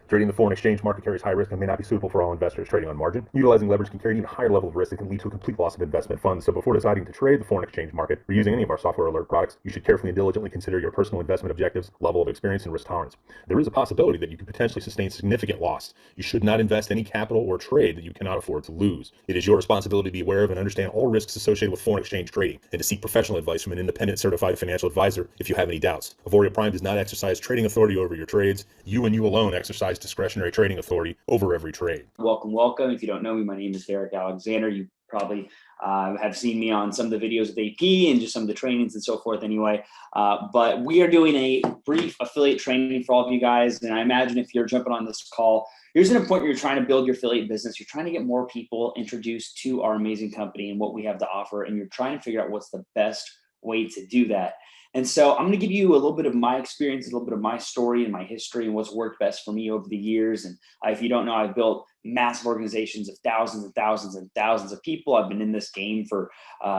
Trading the foreign exchange market carries high risk and may not be suitable for all investors. Trading on margin, utilizing leverage can carry an even higher level of risk that can lead to a complete loss of investment funds. So before deciding to trade the foreign exchange market or using any of our software alert products, you should carefully and diligently consider your personal investment objectives, level of experience, and risk tolerance. There is a possibility that you could potentially sustain significant loss. You should not invest any capital or trade that you cannot afford to lose. It is your responsibility to be aware of and understand all risks associated with foreign exchange trading and to seek professional advice from an independent certified financial advisor if you have any doubts. Auvoria Prime does not exercise trading authority over your trades. You and you alone exercise discretionary trading authority over every trade. Welcome. If you don't know me, my name is Darik Alexander. You probably have seen me on some of the videos with AP and just some of the trainings and so forth anyway. But we are doing a brief affiliate training for all of you guys. And I imagine if you're jumping on this call, here's an point where you're trying to build your affiliate business. You're trying to get more people introduced to our amazing company and what we have to offer. And you're trying to figure out what's the best way to do that. And so I'm going to give you a little bit of my experience, a little bit of my story and my history and what's worked best for me over the years. And if you don't know, I've built massive organizations of thousands and thousands and thousands of people. I've been in this game for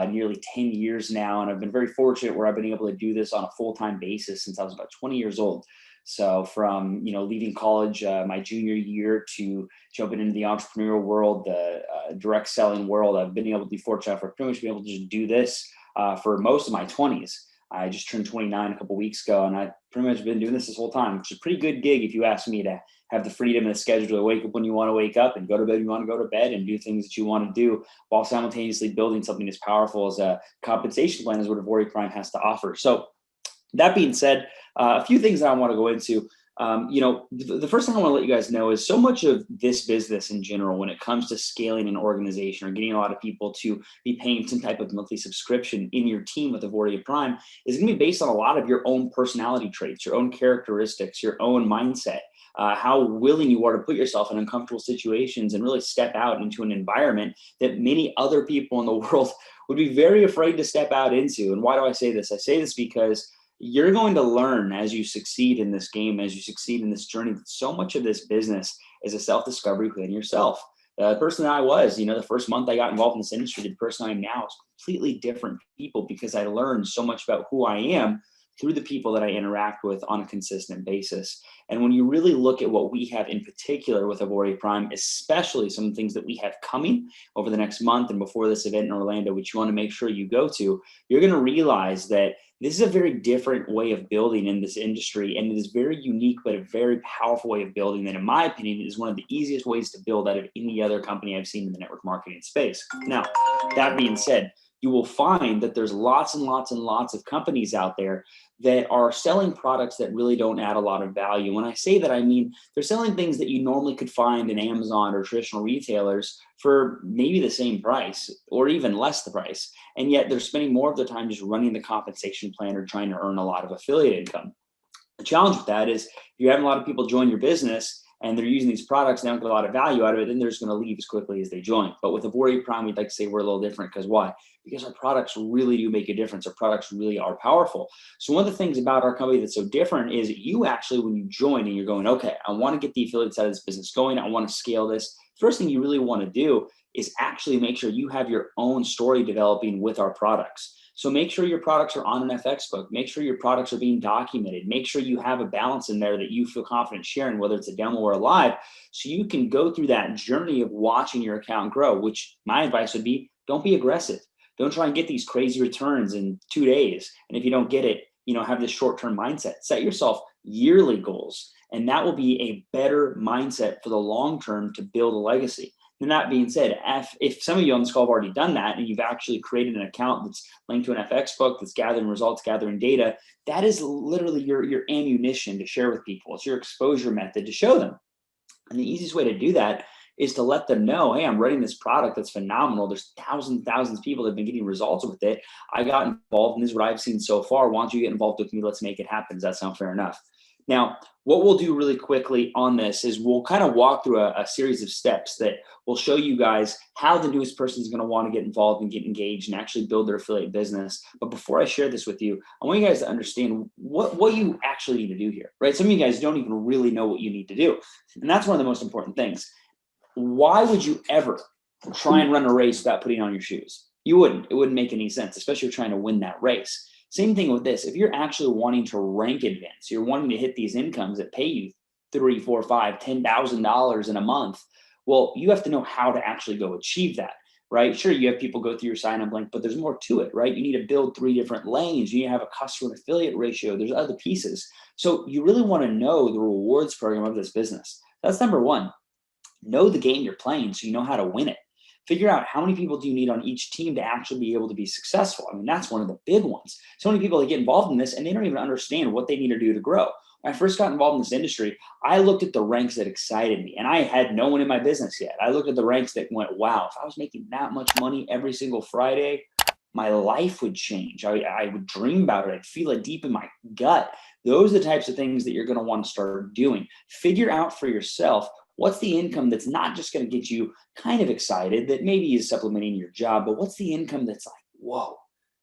nearly 10 years now. And I've been very fortunate where I've been able to do this on a full-time basis since I was about 20 years old. So from, leaving college my junior year to jumping into the entrepreneurial world, the direct selling world, I've been able to be fortunate for pretty much being able to just do this for most of my 20s. I just turned 29 a couple of weeks ago, and I've pretty much been doing this whole time, which is a pretty good gig if you ask me, to have the freedom and the schedule to wake up when you want to wake up and go to bed when you want to go to bed and do things that you want to do while simultaneously building something as powerful as a compensation plan is what Auvoria Prime has to offer. So that being said, a few things that I want to go into. The first thing I want to let you guys know is so much of this business in general, when it comes to scaling an organization or getting a lot of people to be paying some type of monthly subscription in your team with Auvoria Prime, is going to be based on a lot of your own personality traits, your own characteristics, your own mindset, how willing you are to put yourself in uncomfortable situations and really step out into an environment that many other people in the world would be very afraid to step out into. And why do I say this? I say this because you're going to learn as you succeed in this game, as you succeed in this journey, that so much of this business is a self-discovery within yourself. The person that I was, the first month I got involved in this industry, the person I am now is completely different people because I learned so much about who I am through the people that I interact with on a consistent basis. And when you really look at what we have in particular with Auvoria Prime, especially some things that we have coming over the next month and before this event in Orlando, which you want to make sure you go to, you're going to realize that this is a very different way of building in this industry, and it is very unique, but a very powerful way of building that, in my opinion, is one of the easiest ways to build out of any other company I've seen in the network marketing space. Now, that being said, you will find that there's lots and lots and lots of companies out there that are selling products that really don't add a lot of value. When I say that, I mean they're selling things that you normally could find in Amazon or traditional retailers for maybe the same price or even less the price. And yet they're spending more of their time just running the compensation plan or trying to earn a lot of affiliate income. The challenge with that is if you're having a lot of people join your business and they're using these products, they don't get a lot of value out of it, then they're just going to leave as quickly as they join. But with Auvoria Prime, we'd like to say we're a little different. Because why? Because our products really do make a difference. Our products really are powerful. So one of the things about our company that's so different is you actually, when you join and you're going, okay, I want to get the affiliate side of this business going, I want to scale this. First thing you really want to do is actually make sure you have your own story developing with our products. So make sure your products are on an FX book. Make sure your products are being documented. Make sure you have a balance in there that you feel confident sharing, whether it's a demo or a live, so you can go through that journey of watching your account grow, which my advice would be, don't be aggressive. Don't try and get these crazy returns in 2 days. And if you don't get it, have this short-term mindset. Set yourself yearly goals, and that will be a better mindset for the long term to build a legacy. And that being said, if some of you on this call have already done that and you've actually created an account that's linked to an FX book that's gathering results, gathering data, that is literally your ammunition to share with people. It's your exposure method to show them. And the easiest way to do that is to let them know, hey, I'm running this product that's phenomenal. There's thousands of people that have been getting results with it. I got involved, and this is what I've seen so far. Why don't you get involved with me? Let's make it happen. Does that sound fair enough? Now, what we'll do really quickly on this is we'll kind of walk through a series of steps that will show you guys how the newest person is going to want to get involved and get engaged and actually build their affiliate business. But before I share this with you, I want you guys to understand what you actually need to do here, right? Some of you guys don't even really know what you need to do. And that's one of the most important things. Why would you ever try and run a race without putting on your shoes? It wouldn't make any sense, especially if you're trying to win that race. Same thing with this. If you're actually wanting to rank advance, you're wanting to hit these incomes that pay you three, four, five, $10,000 in a month. Well, you have to know how to actually go achieve that, right? Sure, you have people go through your sign-up link, but there's more to it, right? You need to build 3 different lanes. You need to have a customer affiliate ratio. There's other pieces. So you really want to know the rewards program of this business. That's number one. Know the game you're playing so you know how to win it. Figure out how many people do you need on each team to actually be able to be successful. I mean, that's one of the big ones. So many people that get involved in this and they don't even understand what they need to do to grow. When I first got involved in this industry, I looked at the ranks that excited me, and I had no one in my business yet. I looked at the ranks that went, wow, if I was making that much money every single Friday, my life would change. I would dream about it. I'd feel it deep in my gut. Those are the types of things that you're going to want to start doing. Figure out for yourself what's the income that's not just going to get you kind of excited, that maybe is supplementing your job, but what's the income that's like, whoa,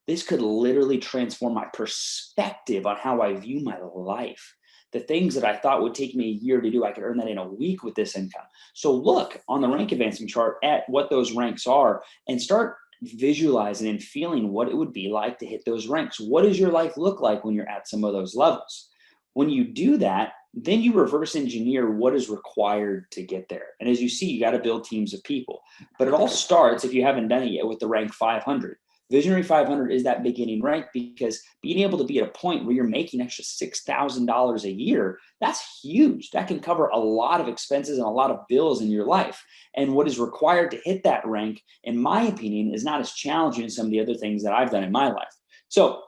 this could literally transform my perspective on how I view my life. The things that I thought would take me a year to do, I could earn that in a week with this income. So look on the rank advancement chart at what those ranks are and start visualizing and feeling what it would be like to hit those ranks. What does your life look like when you're at some of those levels? When you do that, then you reverse engineer what is required to get there. And as you see, you got to build teams of people. But it all starts, if you haven't done it yet, with the rank 500. Visionary 500 is that beginning rank, because being able to be at a point where you're making extra $6,000 a year, that's huge. That can cover a lot of expenses and a lot of bills in your life. And what is required to hit that rank, in my opinion, is not as challenging as some of the other things that I've done in my life. So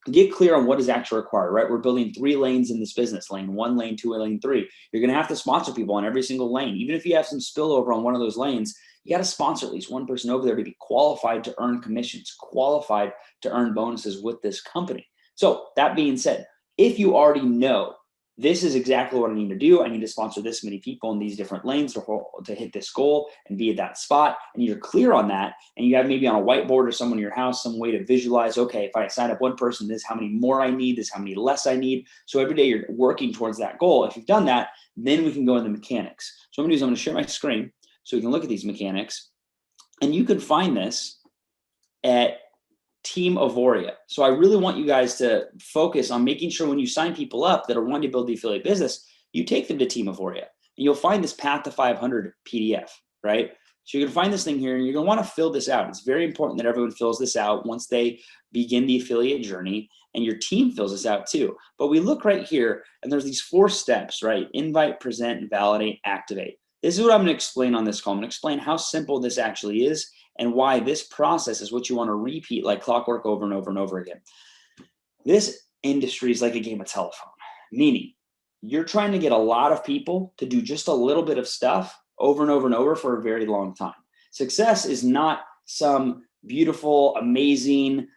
get clear on what is actually required, right? We're building 3 lanes in this business: lane 1, lane 2, and lane 3. You're going to have to sponsor people on every single lane. Even if you have some spillover on one of those lanes, you got to sponsor at least one person over there to be qualified to earn commissions, qualified to earn bonuses with this company. So that being said, if you already know this is exactly what I need to do, I need to sponsor this many people in these different lanes to hit this goal and be at that spot, and you're clear on that, and you have maybe on a whiteboard or someone in your house some way to visualize, okay, if I sign up one person, this is how many more I need, this is how many less I need. So every day you're working towards that goal. If you've done that, then we can go into mechanics. So I'm going to share my screen so we can look at these mechanics, and you can find this at Team Auvoria. So I really want you guys to focus on making sure when you sign people up that are wanting to build the affiliate business, you take them to Team Auvoria, and you'll find this Path to 500 PDF, right? So you're gonna find this thing here, and you're gonna want to fill this out. It's very important that everyone fills this out once they begin the affiliate journey, and your team fills this out too. But we look right here, and there's these 4 steps, right? Invite, present, validate, activate. This is what I'm going to explain on this call. I'm going to explain how simple this actually is and why this process is what you want to repeat like clockwork over and over and over again. This industry is like a game of telephone, meaning you're trying to get a lot of people to do just a little bit of stuff over and over and over for a very long time. Success is not some beautiful, amazing,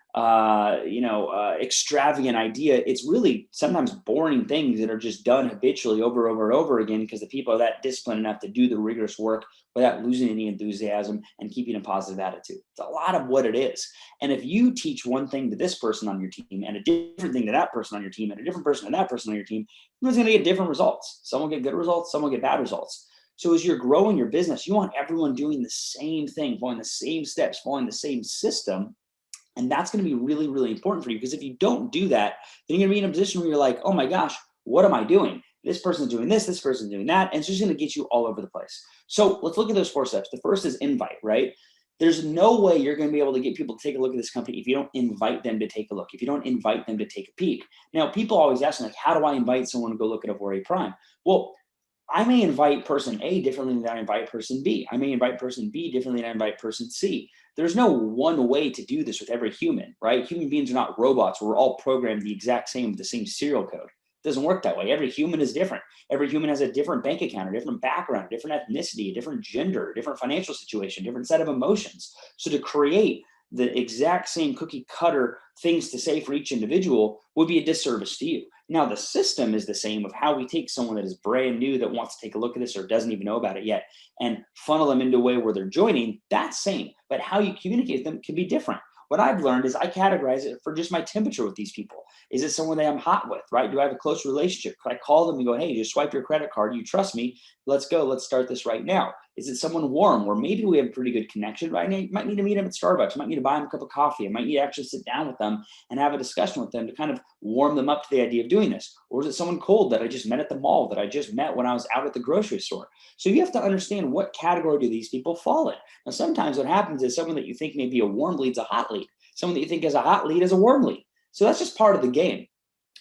extravagant idea. It's really sometimes boring things that are just done habitually over and over again because the people are that disciplined enough to do the rigorous work without losing any enthusiasm and keeping a positive attitude. It's a lot of what it is. And if you teach one thing to this person on your team and a different thing to that person on your team and a different person to that person on your team, everyone's going to get different results. Some will get good results, some will get bad results. So as you're growing your business, you want everyone doing the same thing, following the same steps, following the same system. And that's going to be really, really important for you, because if you don't do that, then you're going to be in a position where you're like, oh my gosh, what am I doing? This person's doing this person's doing that. And it's just going to get you all over the place. So let's look at those 4 steps. The first is invite, right? There's no way you're going to be able to get people to take a look at this company if you don't invite them to take a look, if you don't invite them to take a peek. Now, people always ask me, like, how do I invite someone to go look at Auvoria Prime? Well, I may invite person A differently than I invite person B. I may invite person B differently than I invite person C. There's no one way to do this with every human, right? Human beings are not robots. We're all programmed the exact same with the same serial code. It doesn't work that way. Every human is different. Every human has a different bank account, a different background, a different ethnicity, a different gender, a different financial situation, a different set of emotions. So to create the exact same cookie cutter things to say for each individual would be a disservice to you. Now, the system is the same of how we take someone that is brand new that wants to take a look at this or doesn't even know about it yet and funnel them into a way where they're joining. That's same, but how you communicate them can be different. What I've learned is I categorize it for just my temperature with these people. Is it someone that I'm hot with, right? Do I have a close relationship? Could I call them and go, hey, just swipe your credit card. You trust me. Let's go. Let's start this right now. Is it someone warm where maybe we have a pretty good connection, but I might need to meet them at Starbucks. I might need to buy them a cup of coffee. I might need to actually sit down with them and have a discussion with them to kind of warm them up to the idea of doing this. Or is it someone cold that I just met at the mall, that I just met when I was out at the grocery store? So you have to understand, what category do these people fall in? Now, sometimes what happens is someone that you think may be a warm lead is a hot lead. Someone that you think is a hot lead is a warm lead. So that's just part of the game.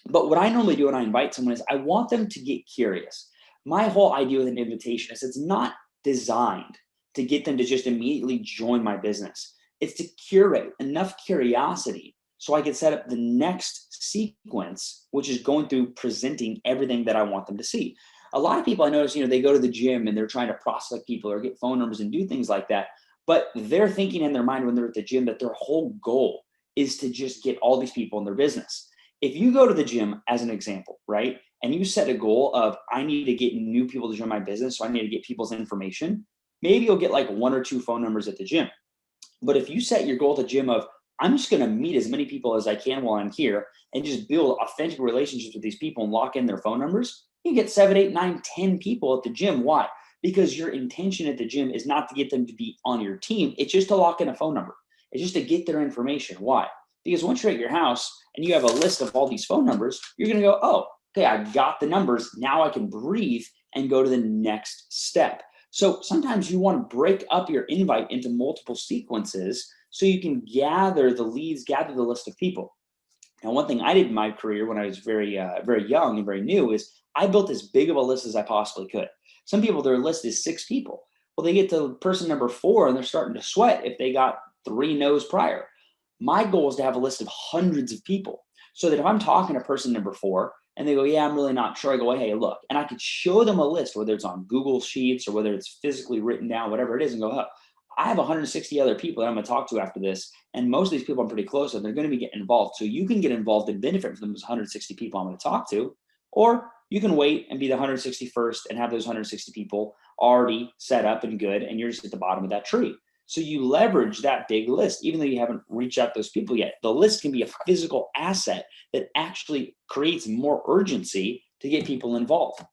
But what I normally do when I invite someone is I want them to get curious. My whole idea with an invitation is it's not designed to get them to just immediately join my business. It's to curate enough curiosity so I can set up the next sequence, which is going through presenting everything that I want them to see. A lot of people I notice, they go to the gym and they're trying to prospect people or get phone numbers and do things like that. But they're thinking in their mind when they're at the gym that their whole goal is to just get all these people in their business. If you go to the gym, as an example, right, and you set a goal of, I need to get new people to join my business, so I need to get people's information, maybe you'll get like 1 or 2 phone numbers at the gym. But if you set your goal at the gym of, I'm just going to meet as many people as I can while I'm here and just build authentic relationships with these people and lock in their phone numbers, you get 7, 8, 9, 10 people at the gym. Why? Because your intention at the gym is not to get them to be on your team. It's just to lock in a phone number. It's just to get their information. Why? Because once you're at your house and you have a list of all these phone numbers, you're going to go, oh, okay, I got the numbers. Now I can breathe and go to the next step. So sometimes you want to break up your invite into multiple sequences so you can gather the leads, gather the list of people. Now, one thing I did in my career when I was very young and very new is I built as big of a list as I possibly could. Some people, their list is 6 people. Well, they get to person number 4 and they're starting to sweat if they got 3 no's prior. My goal is to have a list of hundreds of people so that if I'm talking to person number 4 and they go, yeah, I'm really not sure, I go, hey, look, and I could show them a list, whether it's on Google Sheets or whether it's physically written down, whatever it is, and go, oh, I have 160 other people that I'm going to talk to after this. And most of these people I'm pretty close with, they're going to be getting involved. So you can get involved and benefit from those 160 people I'm going to talk to, or you can wait and be the 161st and have those 160 people already set up and good, and you're just at the bottom of that tree. So you leverage that big list, even though you haven't reached out to those people yet. The list can be a physical asset that actually creates more urgency to get people involved.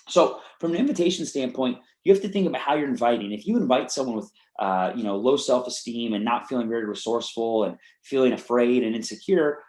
So from an invitation standpoint, you have to think about how you're inviting. If you invite someone with low self-esteem and not feeling very resourceful and feeling afraid and insecure,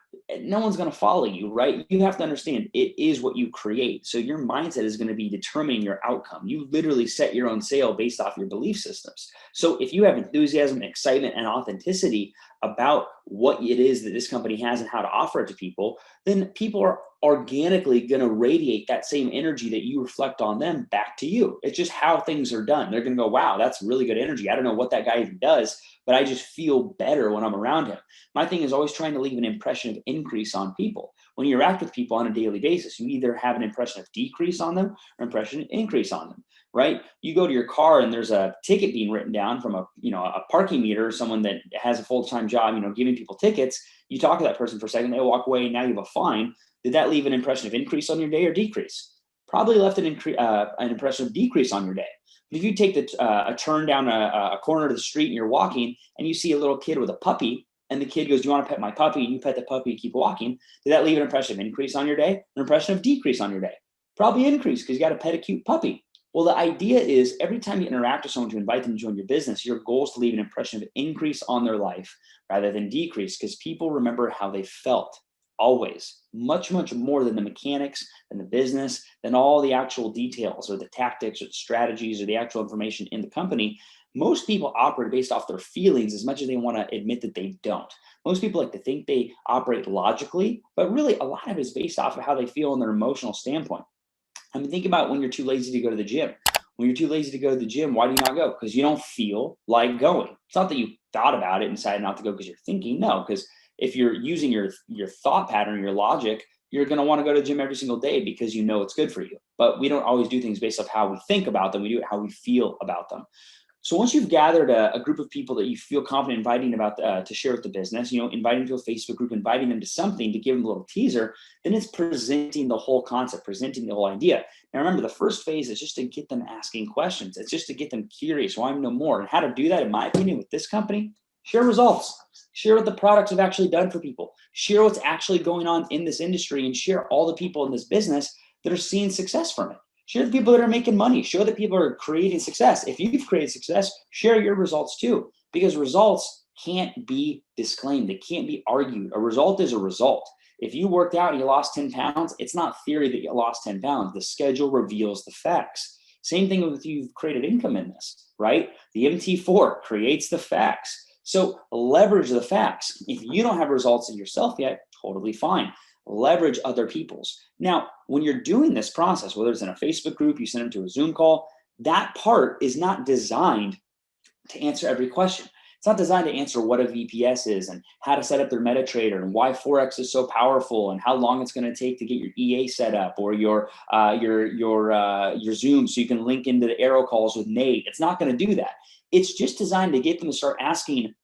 no one's going to follow you, right? You have to understand it is what you create. So your mindset is going to be determining your outcome. You literally set your own sail based off your belief systems. So if you have enthusiasm, excitement, and authenticity about what it is that this company has and how to offer it to people, then people are organically going to radiate that same energy that you reflect on them back to you. It's just how things are done. They're going to go, wow, that's really good energy. I don't know what that guy even does, but I just feel better when I'm around him. My thing is always trying to leave an impression of increase on people. When you interact with people on a daily basis, you either have an impression of decrease on them or impression of increase on them, right? You go to your car and there's a ticket being written down from a parking meter, someone that has a full-time job, giving people tickets. You talk to that person for a second, they walk away, and now you have a fine. Did that leave an impression of increase on your day or decrease? Probably left an impression of decrease on your day. But if you take a turn down a corner of the street and you're walking and you see a little kid with a puppy and the kid goes, do you want to pet my puppy? And you pet the puppy and keep walking. Did that leave an impression of increase on your day? An impression of decrease on your day? Probably increase because you got to pet a cute puppy. Well, the idea is every time you interact with someone to invite them to join your business, your goal is to leave an impression of increase on their life rather than decrease, because people remember how they felt. Always, much, much more than the mechanics and the business, than all the actual details or the tactics or the strategies or the actual information in the company. Most people operate based off their feelings as much as they want to admit that they don't. Most people like to think they operate logically, but really a lot of it is based off of how they feel in their emotional standpoint. I mean, think about when you're too lazy to go to the gym. When you're too lazy to go to the gym, why do you not go? Because you don't feel like going. It's not that you thought about it and decided not to go because you're thinking. No, because if you're using your thought pattern, your logic, you're going to want to go to the gym every single day because you know it's good for you. But we don't always do things based off how we think about them. We do it how we feel about them. So once you've gathered a group of people that you feel confident inviting about to share with the business, inviting to a Facebook group, inviting them to something to give them a little teaser, then it's presenting the whole concept, presenting the whole idea. Now remember, the first phase is just to get them asking questions. It's just to get them curious, wanting to know more. And how to do that, in my opinion, with this company, share results. Share what the products have actually done for people. Share what's actually going on in this industry and share all the people in this business that are seeing success from it. Share the people that are making money. Show that people are creating success. If you've created success, share your results too, because results can't be disclaimed. They can't be argued. A result is a result. If you worked out and you lost 10 pounds, it's not theory that you lost 10 pounds. The schedule reveals the facts. Same thing with you've created income in this, right? The MT4 creates the facts. So leverage the facts. If you don't have results in yourself yet, totally fine. Leverage other people's. Now, when you're doing this process, whether it's in a Facebook group, you send them to a Zoom call, that part is not designed to answer every question. It's not designed to answer what a VPS is and how to set up their MetaTrader and why Forex is so powerful and how long it's going to take to get your EA set up or your Zoom so you can link into the arrow calls with Nate. It's not going to do that. It's just designed to get them to start asking,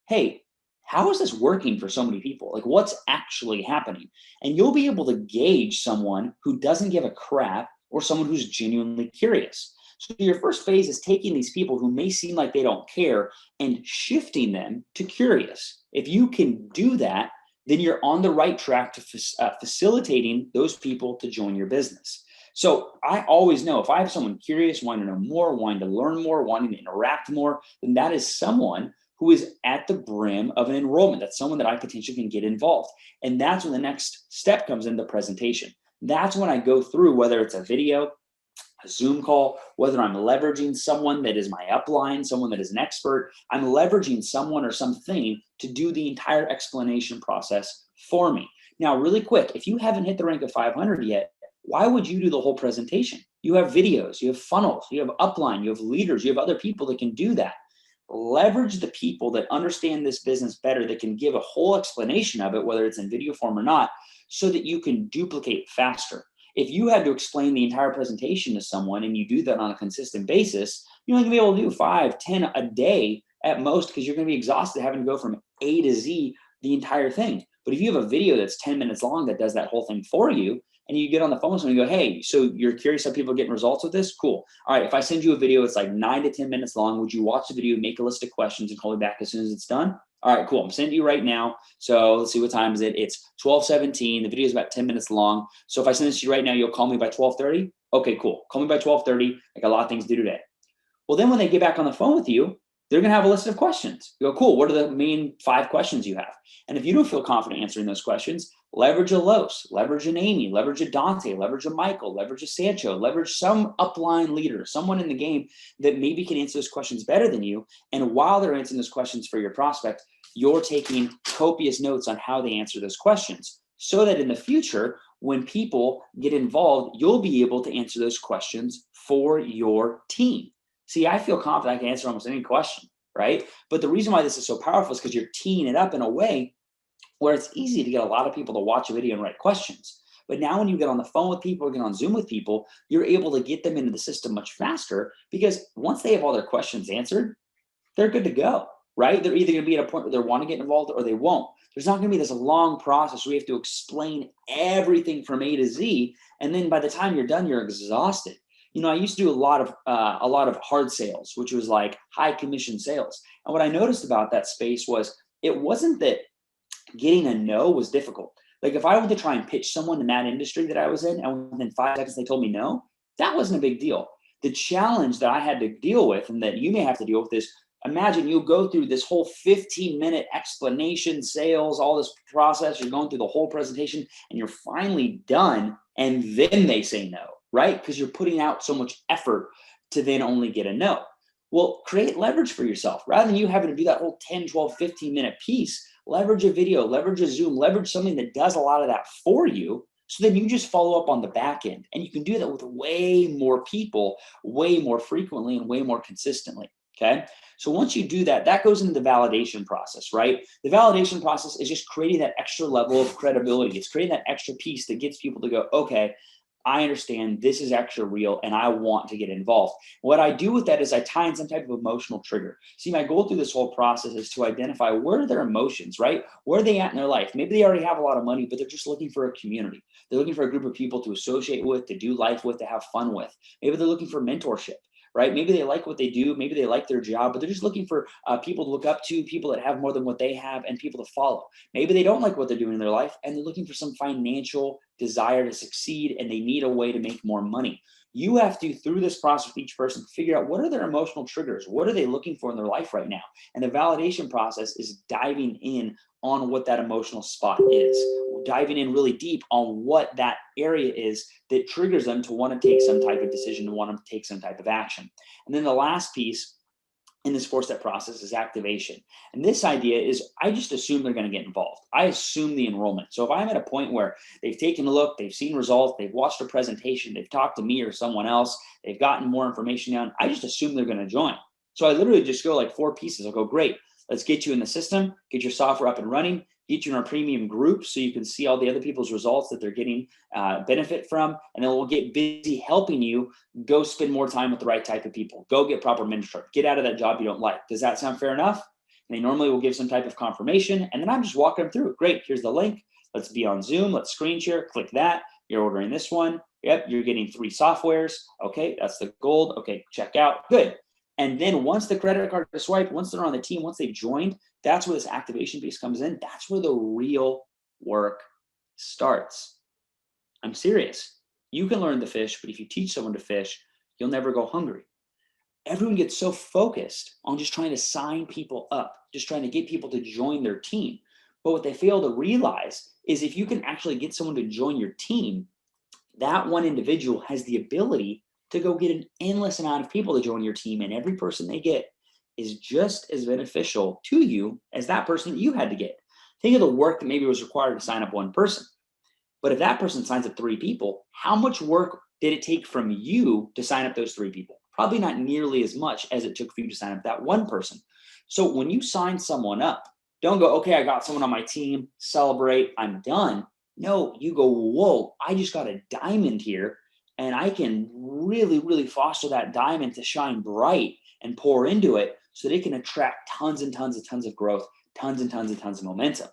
hey, how is this working for so many people? Like, what's actually happening? And you'll be able to gauge someone who doesn't give a crap or someone who's genuinely curious. So your first phase is taking these people who may seem like they don't care and shifting them to curious. If you can do that, then you're on the right track to facilitating those people to join your business. So I always know if I have someone curious, wanting to know more, wanting to learn more, wanting to interact more, then that is someone who is at the brim of an enrollment. That's someone that I potentially can get involved. And that's when the next step comes in the presentation. That's when I go through whether it's a video, a Zoom call, whether I'm leveraging someone that is my upline, someone that is an expert, I'm leveraging someone or something to do the entire explanation process for me. Now, really quick, if you haven't hit the rank of 500 yet, why would you do the whole presentation? You have videos, you have funnels, you have upline, you have leaders, you have other people that can do that. Leverage the people that understand this business better, that can give a whole explanation of it, whether it's in video form or not, so that you can duplicate faster. If you had to explain the entire presentation to someone and you do that on a consistent basis, you're only gonna be able to do 5, 10 a day at most, because you're gonna be exhausted having to go from A to Z the entire thing. But if you have a video that's 10 minutes long that does that whole thing for you, and you get on the phone with someone and you go, hey, so you're curious how people are getting results with this? Cool. All right, if I send you a video, it's like 9 to 10 minutes long. Would you watch the video, make a list of questions, and call me back as soon as it's done? All right, cool. I'm sending you right now. So let's see, what time is it? It's 12:17. The video is about 10 minutes long. So if I send this to you right now, you'll call me by 12:30? Okay, cool. Call me by 12:30. I got a lot of things to do today. Well, then when they get back on the phone with you, they're going to have a list of questions. You go, cool. What are the main 5 questions you have? And if you don't feel confident answering those questions, leverage a Los, leverage an Amy, leverage a Dante, leverage a Michael, leverage a Sancho, leverage some upline leader, someone in the game that maybe can answer those questions better than you. And while they're answering those questions for your prospect, you're taking copious notes on how they answer those questions, so that in the future, when people get involved, you'll be able to answer those questions for your team. See, I feel confident I can answer almost any question, right? But the reason why this is so powerful is because you're teeing it up in a way where it's easy to get a lot of people to watch a video and write questions. But now when you get on the phone with people or get on Zoom with people, you're able to get them into the system much faster, because once they have all their questions answered, they're good to go, right? They're either going to be at a point where they want to get involved or they won't. There's not going to be this long process where we have to explain everything from A to Z. And then by the time you're done, you're exhausted. You know, I used to do a lot of hard sales, which was like high commission sales. And what I noticed about that space was it wasn't that getting a no was difficult. Like if I went to try and pitch someone in that industry that I was in, and within 5 seconds they told me no, that wasn't a big deal. The challenge that I had to deal with, and that you may have to deal with, is imagine you go through this whole 15-minute explanation, sales, all this process, you're going through the whole presentation, and you're finally done, and then they say no, right? Because you're putting out so much effort to then only get a no. Well, create leverage for yourself. Rather than you having to do that whole 10, 12, 15-minute piece, leverage a video, leverage a Zoom, leverage something that does a lot of that for you. So then you just follow up on the back end, and you can do that with way more people, way more frequently, and way more consistently. Okay. So once you do that, that goes into the validation process, right? The validation process is just creating that extra level of credibility. It's creating that extra piece that gets people to go, okay, I understand this is actually real and I want to get involved. What I do with that is I tie in some type of emotional trigger. See, my goal through this whole process is to identify where are their emotions, right? Where are they at in their life? Maybe they already have a lot of money, but they're just looking for a community. They're looking for a group of people to associate with, to do life with, to have fun with. Maybe they're looking for mentorship, right? Maybe they like what they do. Maybe they like their job, but they're just looking for people to look up to, people that have more than what they have, and people to follow. Maybe they don't like what they're doing in their life, and they're looking for some financial desire to succeed, and they need a way to make more money. You have to, through this process with each person, figure out what are their emotional triggers? What are they looking for in their life right now? And the validation process is diving in on what that emotional spot is, diving in really deep on what that area is that triggers them to want to take some type of decision, to want to take some type of action. And then the last piece in this 4-step process is activation. And this idea is I just assume they're going to get involved. I assume the enrollment. So if I'm at a point where they've taken a look, they've seen results, they've watched a presentation, they've talked to me or someone else, they've gotten more information down, I just assume they're going to join. So I literally just go like 4 pieces. I'll go, great, let's get you in the system, get your software up and running, get you in our premium group so you can see all the other people's results that they're getting benefit from. And then we'll get busy helping you go spend more time with the right type of people. Go get proper mentorship. Get out of that job you don't like. Does that sound fair enough? And they normally will give some type of confirmation. And then I'm just walking them through it. Great, here's the link. Let's be on Zoom. Let's screen share. Click that. You're ordering this one. Yep, you're getting 3 softwares. Okay, that's the gold. Okay, check out. Good. And then once the credit card is swiped, once they're on the team, once they've joined, that's where this activation piece comes in. That's where the real work starts. I'm serious. You can learn to fish, but if you teach someone to fish, you'll never go hungry. Everyone gets so focused on just trying to sign people up, just trying to get people to join their team. But what they fail to realize is if you can actually get someone to join your team, that one individual has the ability to go get an endless amount of people to join your team, and every person they get is just as beneficial to you as that person that you had to get. Think of the work that maybe was required to sign up one person. But if that person signs up 3 people, how much work did it take from you to sign up those 3 people? Probably not nearly as much as it took for you to sign up that one person. So when you sign someone up, don't go, okay, I got someone on my team, celebrate, I'm done. No, you go, whoa, I just got a diamond here, and I can really, really foster that diamond to shine bright and pour into it so they can attract tons and tons and tons of growth, tons and tons and tons of momentum.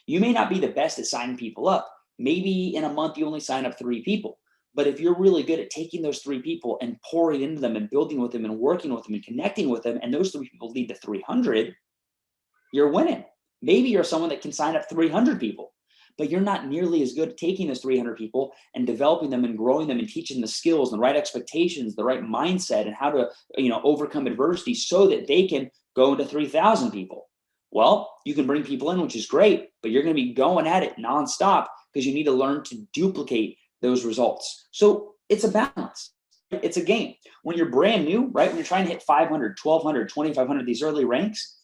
You may not be the best at signing people up. Maybe in a month you only sign up 3 people. But if you're really good at taking those 3 people and pouring into them and building with them and working with them and connecting with them, and those 3 people lead to 300, you're winning. Maybe you're someone that can sign up 300 people, but you're not nearly as good at taking those 300 people and developing them and growing them and teaching the skills, the right expectations, the right mindset, and how to, overcome adversity so that they can go into 3,000 people. Well, you can bring people in, which is great, but you're going to be going at it nonstop because you need to learn to duplicate those results. So it's a balance. It's a game. When you're brand new, right? When you're trying to hit 500, 1,200, 2,500, these early ranks,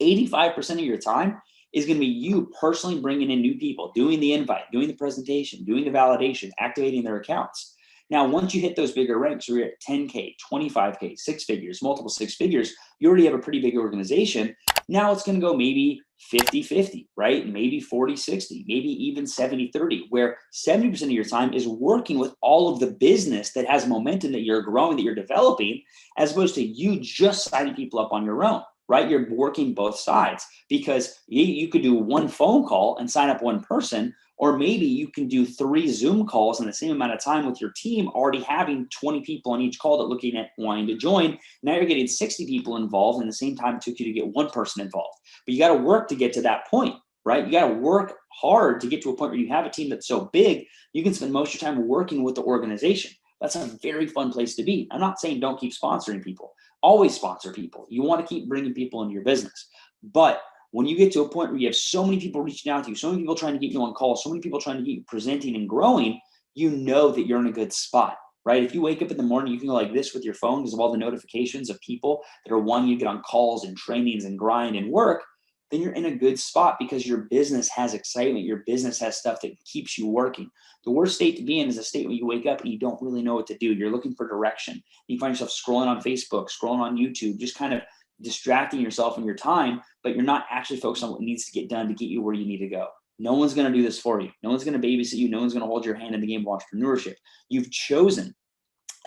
85% of your time is going to be you personally bringing in new people, doing the invite, doing the presentation, doing the validation, activating their accounts. Now, once you hit those bigger ranks, you're at 10K, 25K, 6 figures, multiple 6 figures, you already have a pretty big organization. Now it's going to go maybe 50-50, right? Maybe 40-60, maybe even 70-30, where 70% of your time is working with all of the business that has momentum that you're growing, that you're developing, as opposed to you just signing people up on your own, right? You're working both sides because you could do 1 phone call and sign up 1 person, or maybe you can do 3 Zoom calls in the same amount of time with your team, already having 20 people on each call that looking at wanting to join. Now you're getting 60 people involved in the same time it took you to get 1 person involved. But you got to work to get to that point, right? You got to work hard to get to a point where you have a team that's so big, you can spend most of your time working with the organization. That's a very fun place to be. I'm not saying don't keep sponsoring people. Always sponsor people. You want to keep bringing people into your business. But when you get to a point where you have so many people reaching out to you, so many people trying to get you on calls, so many people trying to get you presenting and growing, you know that you're in a good spot, right? If you wake up in the morning, you can go like this with your phone because of all the notifications of people that are wanting you to get on calls and trainings and grind and work, then you're in a good spot because your business has excitement. Your business has stuff that keeps you working. The worst state to be in is a state where you wake up and you don't really know what to do. You're looking for direction. You find yourself scrolling on Facebook, scrolling on YouTube, just kind of distracting yourself and your time, but you're not actually focused on what needs to get done to get you where you need to go. No one's going to do this for you. No one's going to babysit you. No one's going to hold your hand in the game of entrepreneurship. You've chosen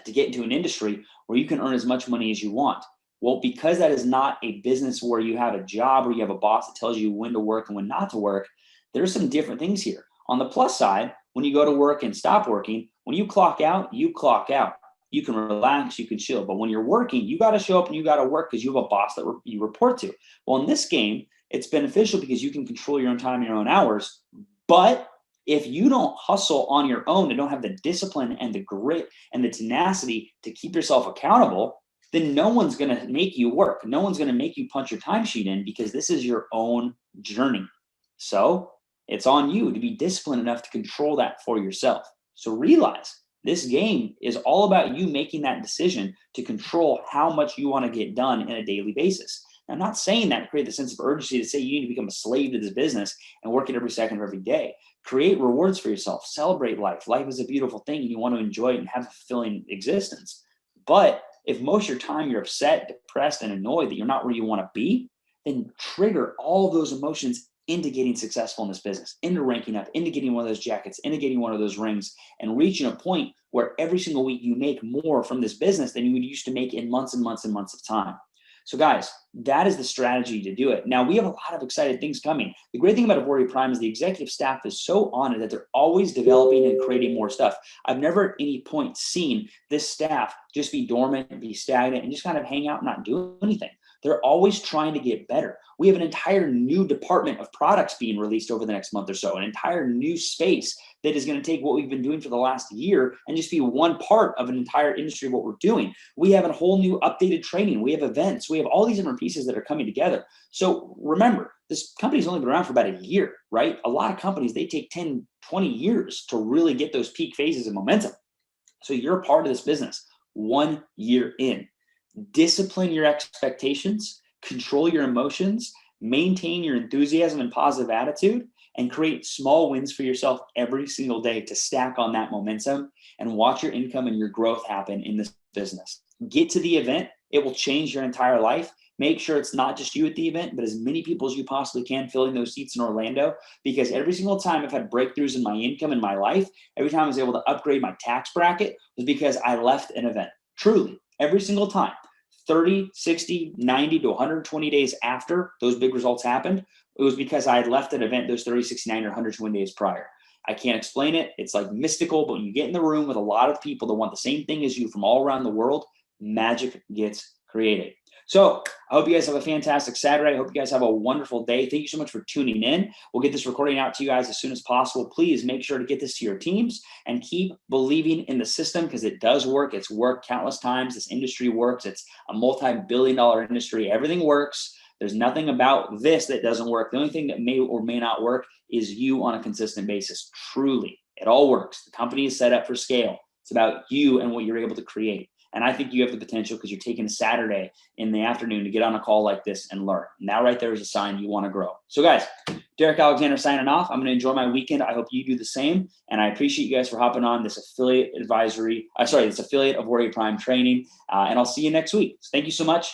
to get into an industry where you can earn as much money as you want. Well, because that is not a business where you have a job or you have a boss that tells you when to work and when not to work, there's some different things here. On the plus side, when you go to work and stop working, when you clock out, you clock out. You can relax, you can chill. But when you're working, you got to show up and you got to work because you have a boss that you report to. Well, in this game, it's beneficial because you can control your own time and your own hours, but If you don't hustle on your own and don't have the discipline and the grit and the tenacity to keep yourself accountable, then no one's going to make you work. No one's going to make you punch your timesheet in, because this is your own journey. So it's on you to be disciplined enough to control that for yourself. So realize this game is all about you making that decision to control how much you want to get done in a daily basis. Now, I'm not saying that to create the sense of urgency to say you need to become a slave to this business and work it every second of every day. Create rewards for yourself. Celebrate life. Life is a beautiful thing, and you want to enjoy it and have a fulfilling existence. But if most of your time you're upset, depressed, and annoyed that you're not where you want to be, then trigger all of those emotions into getting successful in this business, into ranking up, into getting one of those jackets, into getting one of those rings, and reaching a point where every single week you make more from this business than you would used to make in months and months and months of time. So guys, that is the strategy to do it. Now, we have a lot of excited things coming. The great thing about Auvoria Prime is the executive staff is so on it that they're always developing and creating more stuff. I've never at any point seen this staff just be dormant and be stagnant and just kind of hang out and not do anything. They're always trying to get better. We have an entire new department of products being released over the next month or so, an entire new space that is going to take what we've been doing for the last year and just be one part of an entire industry of what we're doing. We have a whole new updated training. We have events. We have all these different pieces that are coming together. So remember, this company's only been around for about a year, right? A lot of companies, they take 10, 20 years to really get those peak phases of momentum. So you're a part of this business 1 year in. Discipline your expectations, control your emotions, maintain your enthusiasm and positive attitude, and create small wins for yourself every single day to stack on that momentum and watch your income and your growth happen in this business. Get to the event. It will change your entire life. Make sure it's not just you at the event, but as many people as you possibly can filling those seats in Orlando, because every single time I've had breakthroughs in my income in my life, every time I was able to upgrade my tax bracket was because I left an event. Truly, every single time. 30, 60, 90 to 120 days after those big results happened, it was because I had left an event those 30, 60, 90, or 120 days prior. I can't explain it. It's like mystical, but when you get in the room with a lot of people that want the same thing as you from all around the world, magic gets created. So I hope you guys have a fantastic Saturday. I hope you guys have a wonderful day. Thank you so much for tuning in. We'll get this recording out to you guys as soon as possible. Please make sure to get this to your teams and keep believing in the system, because it does work. It's worked countless times. This industry works. It's a multi-billion-dollar industry. Everything works. There's nothing about this that doesn't work. The only thing that may or may not work is you on a consistent basis. Truly, it all works. The company is set up for scale. It's about you and what you're able to create. And I think you have the potential, because you're taking a Saturday in the afternoon to get on a call like this and learn. And that right there is a sign you want to grow. So guys, Darik Alexander signing off. I'm going to enjoy my weekend. I hope you do the same. And I appreciate you guys for hopping on this affiliate Auvoria Prime training. And I'll see you next week. So thank you so much.